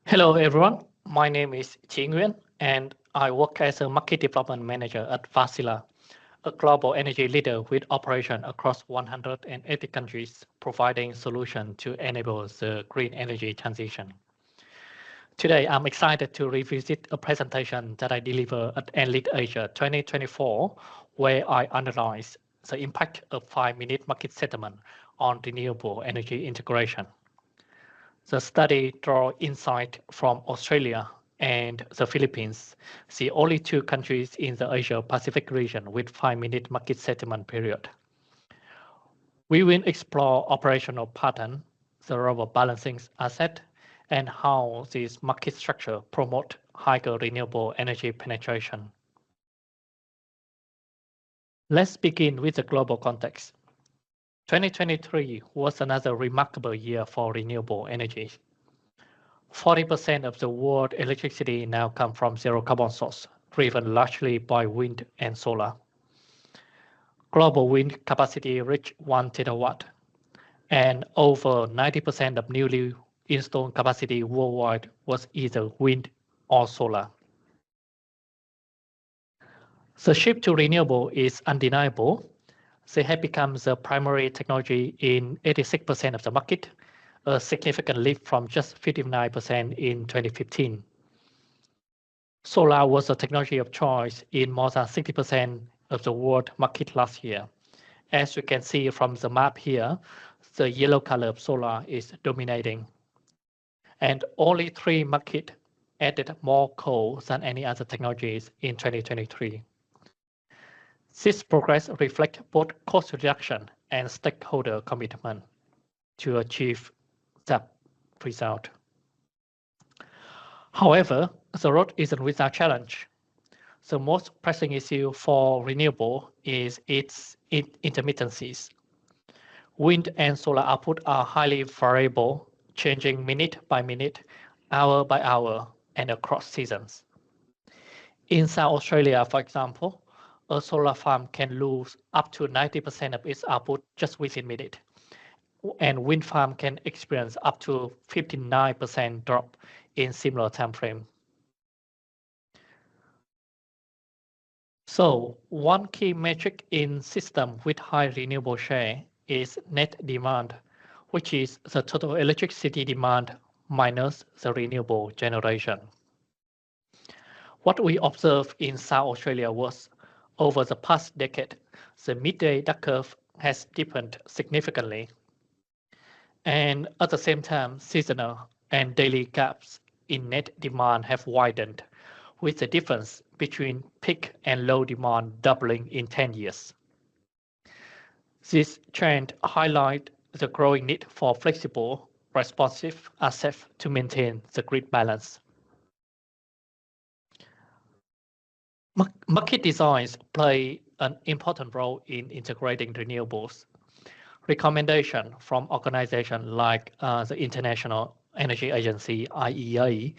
Hello everyone, my name is Nguyen and I work as a market development manager at Wärtsilä, a global energy leader with operation across 180 countries, providing solutions to enable the green energy transition. Today, I'm excited to revisit a presentation that I delivered at Enlit Asia 2024, where I analyze the impact of 5-minute market settlement on renewable energy integration. The study draws insight from Australia and the Philippines, the only two countries in the Asia-Pacific region with 5-minute market settlement period. We will explore operational pattern, the role of balancing asset, and how this market structure promote higher renewable energy penetration. Let's begin with the global context. 2023 was another remarkable year for renewable energy. 40% of the world electricity now comes from zero carbon source, driven largely by wind and solar. Global wind capacity reached 1 terawatt, and over 90% of newly installed capacity worldwide was either wind or solar. The shift to renewable is undeniable. They have become the primary technology in 86% of the market, a significant leap from just 59% in 2015. Solar was the technology of choice in more than 60% of the world market last year. As you can see from the map here, the yellow color of solar is dominating. And only 3 markets added more coal than any other technologies in 2023. This progress reflects both cost reduction and stakeholder commitment to achieve that result. However, the road isn't without challenge. The most pressing issue for renewable is its intermittencies. Wind and solar output are highly variable, changing minute by minute, hour by hour, and across seasons. In South Australia, for example, a solar farm can lose up to 90% of its output just within minutes, and wind farm can experience up to 59% drop in similar time frame. So one key metric in system with high renewable share is net demand, which is the total electricity demand minus the renewable generation. What we observed in South Australia was over the past decade, the midday duck curve has deepened significantly. And at the same time, seasonal and daily gaps in net demand have widened, with the difference between peak and low demand doubling in 10 years. This trend highlights the growing need for flexible, responsive assets to maintain the grid balance. Market designs play an important role in integrating renewables. Recommendation from organizations like the International Energy Agency, IEA,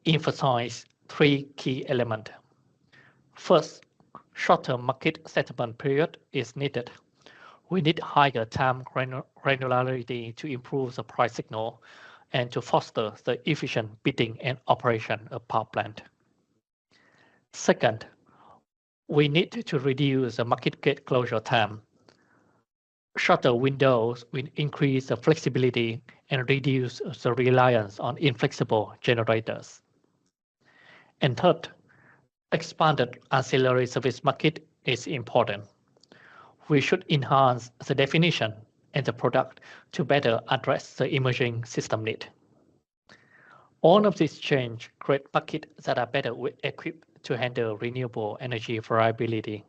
emphasize 3 key elements. First, short-term market settlement period is needed. We need higher time granularity to improve the price signal and to foster the efficient bidding and operation of power plant. Second, we need to reduce the market gate closure time. Shorter windows will increase the flexibility and reduce the reliance on inflexible generators. And third, expanded ancillary service market is important. We should enhance the definition and the product to better address the emerging system need. All of these change create markets that are better equipped to handle renewable energy variability.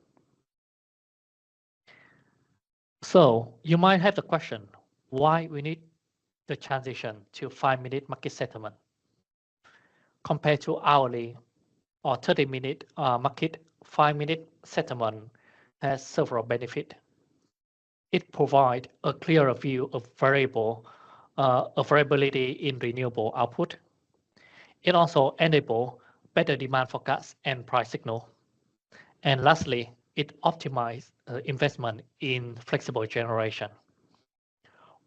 So you might have the question, why we need the transition to 5-minute market settlement? Compared to hourly or 30-minute market, 5-minute settlement has several benefits. It provides a clearer view of variability in renewable output. It also enables better demand forecast and price signal. And lastly, it optimizes investment in flexible generation.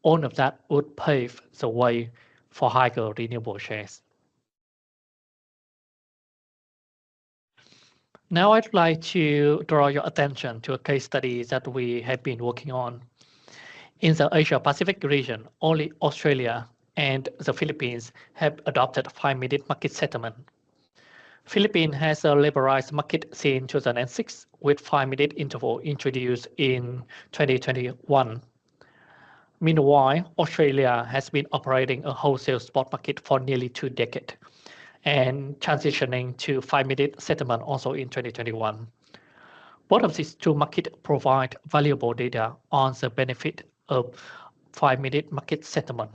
All of that would pave the way for higher renewable shares. Now I'd like to draw your attention to a case study that we have been working on. In the Asia-Pacific region, only Australia and the Philippines have adopted 5-minute market settlement. Philippines has a liberalized market since 2006 with 5-minute interval introduced in 2021. Meanwhile, Australia has been operating a wholesale spot market for nearly 2 decades and transitioning to 5-minute settlement also in 2021. Both of these two markets provide valuable data on the benefit of 5-minute market settlement.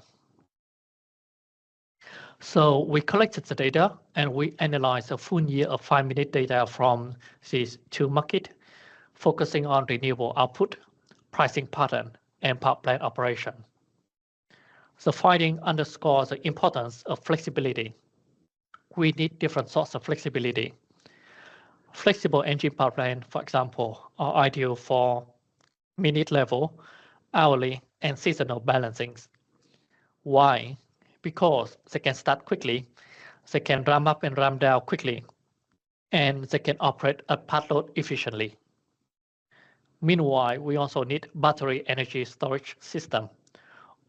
So we collected the data and we analyzed a full year of 5-minute data from these two markets, focusing on renewable output, pricing pattern, and power plant operation. The finding underscores the importance of flexibility. We need different sorts of flexibility. Flexible engine power plant, for example, are ideal for minute level, hourly, and seasonal balancings. Why? Because they can start quickly, they can ramp up and ramp down quickly, and they can operate at part load efficiently. Meanwhile, we also need battery energy storage system,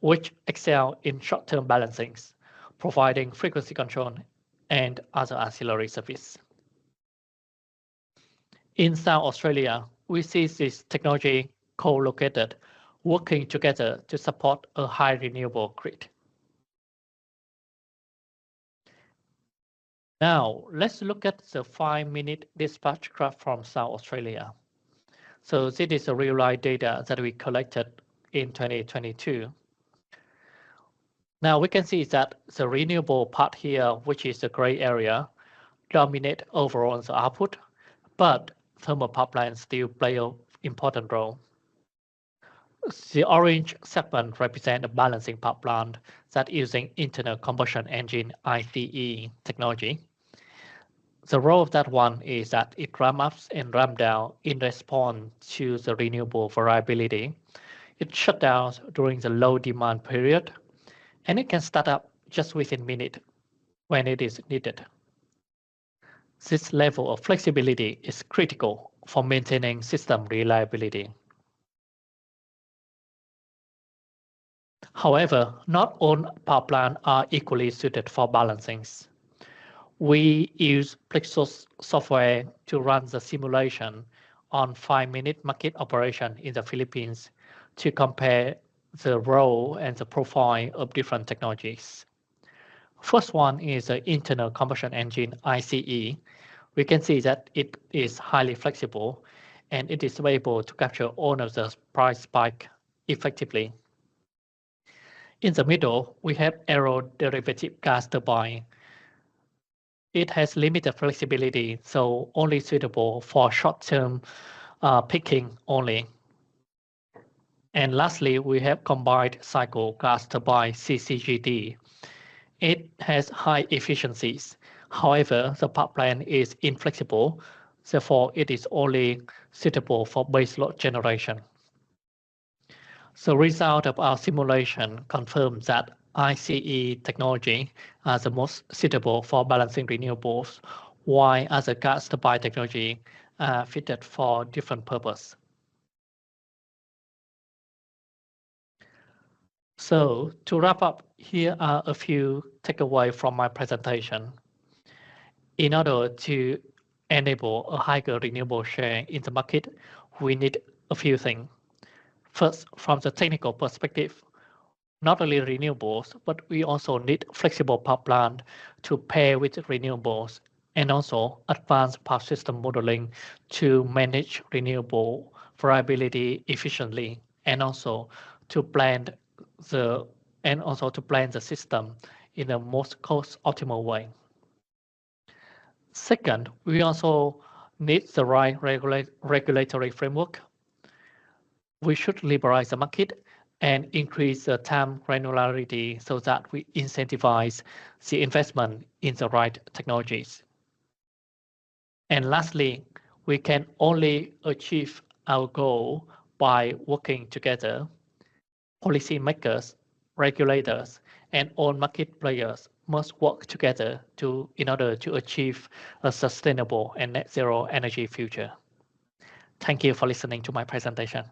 which excel in short-term balancings, providing frequency control and other ancillary service. In South Australia, we see this technology co-located, working together to support a high renewable grid. Now, let's look at the 5-minute dispatch graph from South Australia. So this is the real-life data that we collected in 2022. Now we can see that the renewable part here, which is the gray area, dominate overall the output, but thermal power plants still play an important role. The orange segment represents a balancing power plant that using internal combustion engine ICE technology. The role of that one is that it ramp up and ramp down in response to the renewable variability. It shut down during the low demand period, and it can start up just within minutes when it is needed. This level of flexibility is critical for maintaining system reliability. However, not all power plants are equally suited for balancings. We use Plexus software to run the simulation on 5-minute market operation in the Philippines to compare the role and the profile of different technologies. First one is the internal combustion engine ICE. We can see that it is highly flexible and it is able to capture all of the price spike effectively. In the middle, we have aeroderivative gas turbine. It has limited flexibility, so only suitable for short-term peaking only. And lastly, we have combined cycle gas turbine CCGT. It has high efficiencies. However, the power plant is inflexible, therefore it is only suitable for baseload generation. The result of our simulation confirms that ICE technology are the most suitable for balancing renewables, while other gas turbine technology are fitted for different purpose. So to wrap up, here are a few takeaways from my presentation. In order to enable a higher renewable share in the market, we need a few things. First, from the technical perspective, not only renewables, but we also need flexible power plant to pair with renewables and also advanced power system modeling to manage renewable variability efficiently and also to plan the system in the most cost optimal way. Second, we also need the right regulatory framework. We should liberalize the market and increase the time granularity so that we incentivize the investment in the right technologies. And lastly, we can only achieve our goal by working together, policymakers, regulators, and all market players must work together in order to achieve a sustainable and net zero energy future. Thank you for listening to my presentation.